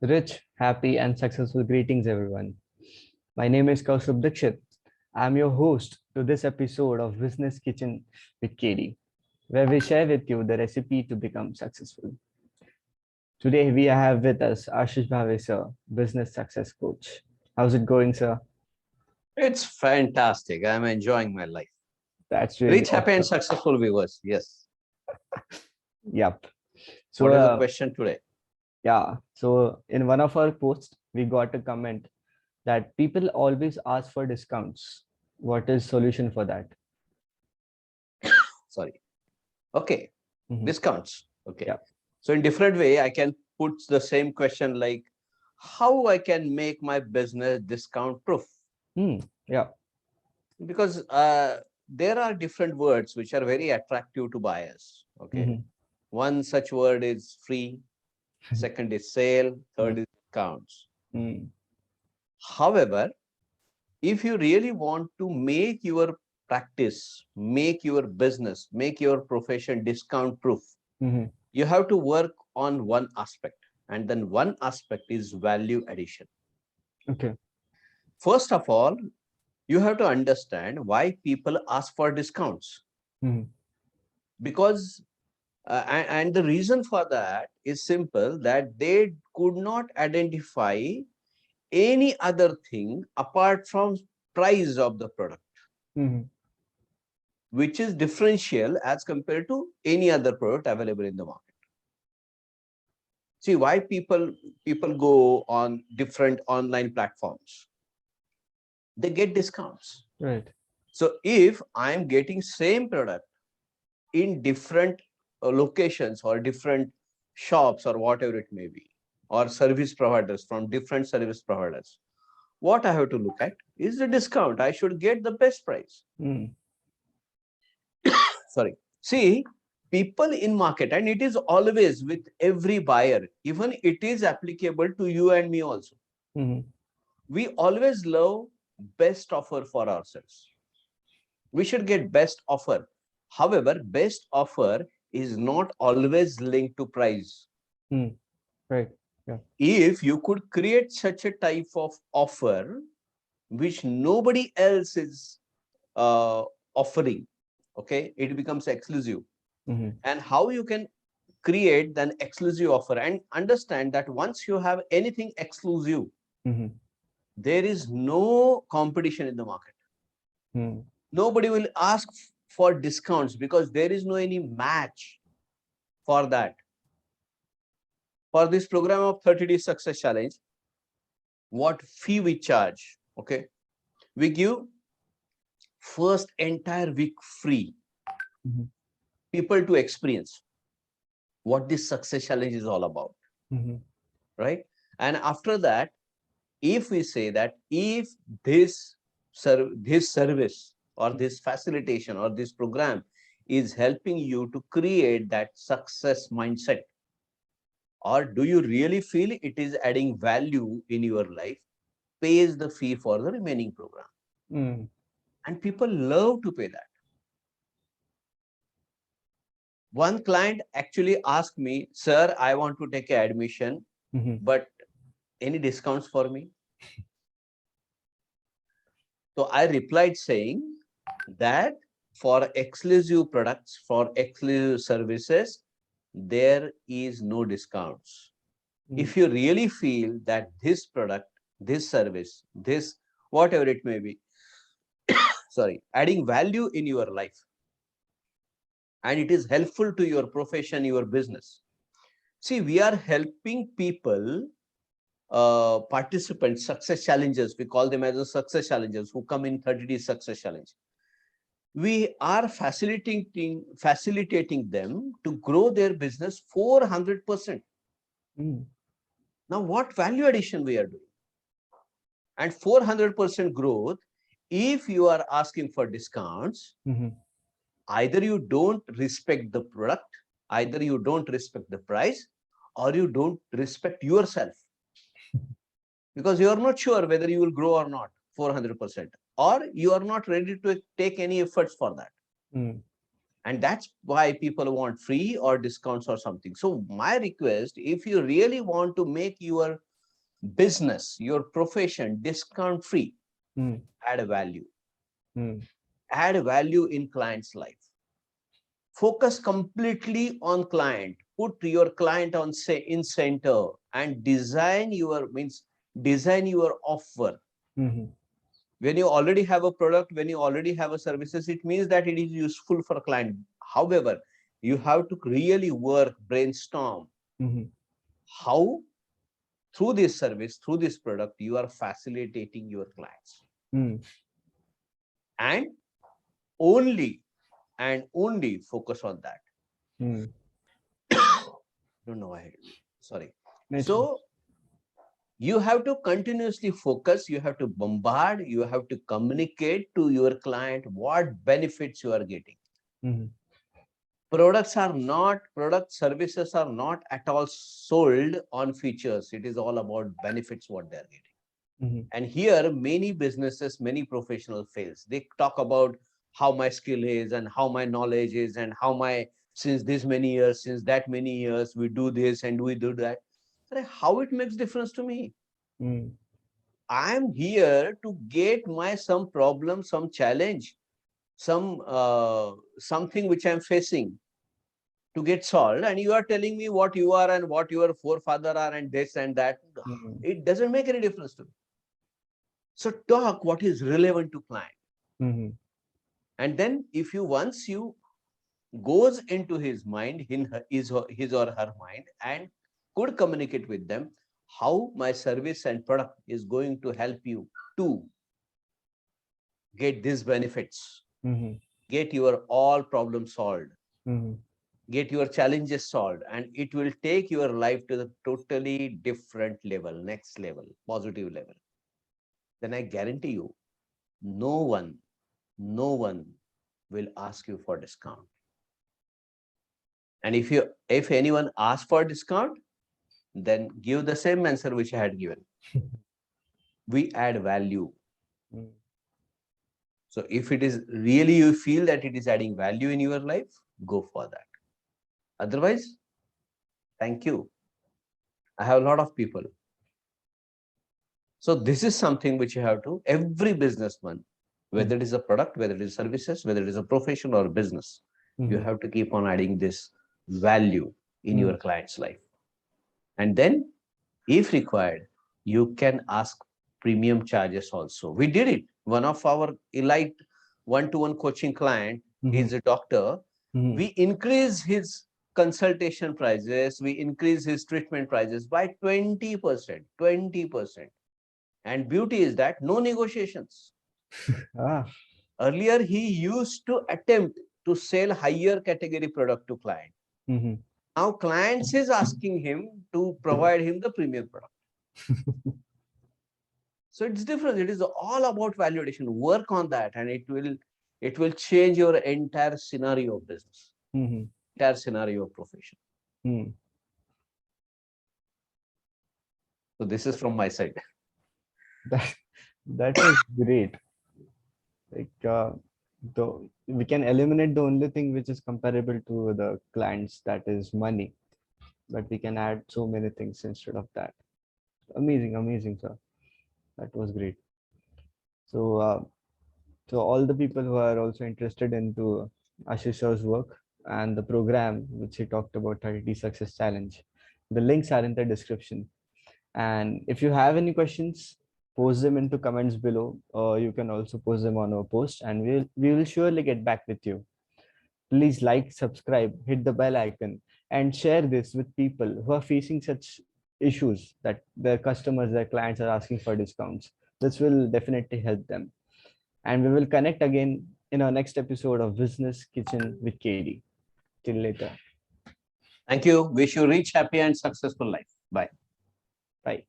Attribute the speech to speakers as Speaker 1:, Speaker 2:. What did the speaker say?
Speaker 1: Rich, happy, and successful greetings, everyone. My name is Kaustubh Dixit. I'm your host to this episode of Business Kitchen with KD, where we share with you the recipe to become successful. Today, we have with us Ashish Bhave, sir, business success coach. How's it going, sir?
Speaker 2: It's fantastic. I'm enjoying my life.
Speaker 1: That's really
Speaker 2: Rich, happy, and
Speaker 1: awesome.
Speaker 2: successful viewers. Yes.
Speaker 1: Yep. So,
Speaker 2: What is the question today?
Speaker 1: yeah. So, in one of our posts, we got a comment that people always ask for discounts. What is solution for that?
Speaker 2: Sorry. Okay.
Speaker 1: Mhm.
Speaker 2: Discounts. Okay.
Speaker 1: Yeah.
Speaker 2: So in different way, I can put the same question like how I can make my business discount proof.
Speaker 1: Yeah.
Speaker 2: Because there are different words which are very attractive to buyers. Okay.
Speaker 1: Mhm.
Speaker 2: One such word is free. Second is sale.
Speaker 1: Mm,
Speaker 2: Third is discounts.
Speaker 1: mm,
Speaker 2: However, if you really want to make your practice, make your business, make your profession discount proof,
Speaker 1: mhm.
Speaker 2: you have to work on one aspect. And then one aspect is value addition.
Speaker 1: Okay.
Speaker 2: First of all, you have to understand why people ask for discounts.
Speaker 1: Mhm.
Speaker 2: Because, and the reason for that is simple, that they could not identify any other thing apart from price of the product,
Speaker 1: Mhm.
Speaker 2: which is differential as compared to any other product available in the market. See why people go on different online platforms. They get discounts.
Speaker 1: Right.
Speaker 2: So if I'm getting same product in different locations or different shops or whatever it may be, or service providers from different service providers, what I have to look at is the discount. I should get the best price.
Speaker 1: Mm.
Speaker 2: Sorry. See, people in market, and it is always with every buyer, even it is applicable to you and me also.
Speaker 1: Mhm.
Speaker 2: We always love best offer for ourselves. We should get best offer. However, best offer is not always linked to price.
Speaker 1: Mm. Right. Yeah.
Speaker 2: If you could create such a type of offer which nobody else is offering, okay, it becomes exclusive.
Speaker 1: Mhm.
Speaker 2: And how you can create an exclusive offer, and understand that once you have anything exclusive,
Speaker 1: Mhm.
Speaker 2: there is no competition in the market.
Speaker 1: Mm.
Speaker 2: Nobody will ask for discounts because there is no any match for that. For this program of 30 days success challenge, what fee we charge? Okay, we give first entire week free,
Speaker 1: Mhm.
Speaker 2: people to experience what this success challenge is all about,
Speaker 1: Mhm.
Speaker 2: right? And after that, if we say that if this this service or this facilitation or this program is helping you to create that success mindset, or do you really feel it is adding value in your life, pays the fee for the remaining program.
Speaker 1: Mm.
Speaker 2: And people love to pay that. One client actually asked me, sir, I want to take an admission,
Speaker 1: Mhm.
Speaker 2: but any discounts for me? So I replied saying that for exclusive products, for exclusive services, there is no discounts.
Speaker 1: Mm.
Speaker 2: If you really feel that this product, this service, this whatever it may be, sorry, adding value in your life, and it is helpful to your profession, your business. See, we are helping people, participants, success challengers. We call them as a success challengers who come in 30 days success challenge. We are facilitating them to grow their business 400%.
Speaker 1: Mm.
Speaker 2: Now, what value addition we are doing? And 400% growth, if you are asking for discounts,
Speaker 1: Mhm.
Speaker 2: either you don't respect the product, either you don't respect the price, or you don't respect yourself, because you are not sure whether you will grow or not 400%, or you are not ready to take any efforts for that.
Speaker 1: Mm.
Speaker 2: And that's why people want free or discounts or something. So my request, if you really want to make your business, your profession discount free,
Speaker 1: Hmm.
Speaker 2: add a value.
Speaker 1: Hmm.
Speaker 2: Add value in client's life. Focus completely on client. Put your client on in center and design your offer.
Speaker 1: Hmm.
Speaker 2: When you already have a product, when you already have a services, it means that it is useful for a client. However, you have to really work, brainstorm
Speaker 1: Hmm.
Speaker 2: how through this service, through this product, you are facilitating your clients.
Speaker 1: Hmm.
Speaker 2: And only only focus on that.
Speaker 1: Hmm.
Speaker 2: Don't know why. Sorry.
Speaker 1: Natural.
Speaker 2: So you have to continuously focus, you have to bombard, you have to communicate to your client what benefits you are getting.
Speaker 1: Hmm.
Speaker 2: Product services are not at all sold on features. It is all about benefits, what they are getting.
Speaker 1: Hmm.
Speaker 2: And here, many businesses, many professionals fails. They talk about how my skill is and how my knowledge is and how my, since this many years, since that many years, we do this and we do that. How it makes difference to me?
Speaker 1: Hmm.
Speaker 2: I'm here to get my some problem, some challenge, something which I'm facing to get solved, and you are telling me what you are and what your forefather are and this and that.
Speaker 1: Hmm.
Speaker 2: It doesn't make any difference to me. So talk what is relevant to client.
Speaker 1: Hmm.
Speaker 2: And then if you once you goes into his mind, in his or her mind, and could communicate with them how my service and product is going to help you to get these benefits,
Speaker 1: Hmm.
Speaker 2: get your all problems solved,
Speaker 1: Hmm.
Speaker 2: get your challenges solved, and it will take your life to the totally different level, next level, positive level. Then I guarantee you, no one, no one will ask you for discount. And if anyone asks for discount, then give the same answer which I had given. We add value.
Speaker 1: Hmm.
Speaker 2: So if it is really you feel that it is adding value in your life, go for that. Otherwise, thank you. I have a lot of people. So this is something which you have to, every businessman, whether it is a product, whether it is services, whether it is a profession or a business, you
Speaker 1: Hmm.
Speaker 2: have to keep on adding this value in
Speaker 1: Hmm.
Speaker 2: your client's life. And then if required, you can ask premium charges also. We did it. One of our elite one-to-one coaching client,
Speaker 1: Hmm.
Speaker 2: he's a doctor.
Speaker 1: Hmm.
Speaker 2: We increase his consultation prices, we increase his treatment prices by 20%, 20%. And beauty is that no negotiations.
Speaker 1: Ah.
Speaker 2: Earlier, he used to attempt to sell higher category product to client.
Speaker 1: Hmm.
Speaker 2: Now clients is asking him to provide him the premium product. So it's different. It is all about validation. Work on that, and it will change your entire scenario of business,
Speaker 1: Hmm.
Speaker 2: entire scenario of profession.
Speaker 1: Hmm.
Speaker 2: So this is from my side.
Speaker 1: That that was great. Like the we can eliminate the only thing which is comparable to the clients, that is money, but we can add so many things instead of that. Amazing, amazing, sir. That was great. So, so all the people who are also interested into Ashish's work and the program which he talked about, 30 Success Challenge, the links are in the description. And if you have any questions, post them into comments below, or you can also post them on our post, and we will surely get back with you. Please like, subscribe, hit the bell icon, and share this with people who are facing such issues that their customers, their clients are asking for discounts. This will definitely help them. And we will connect again in our next episode of Business Kitchen with Katie. Till later.
Speaker 2: Thank you. Wish you rich, happy, and successful life. Bye.
Speaker 1: Bye.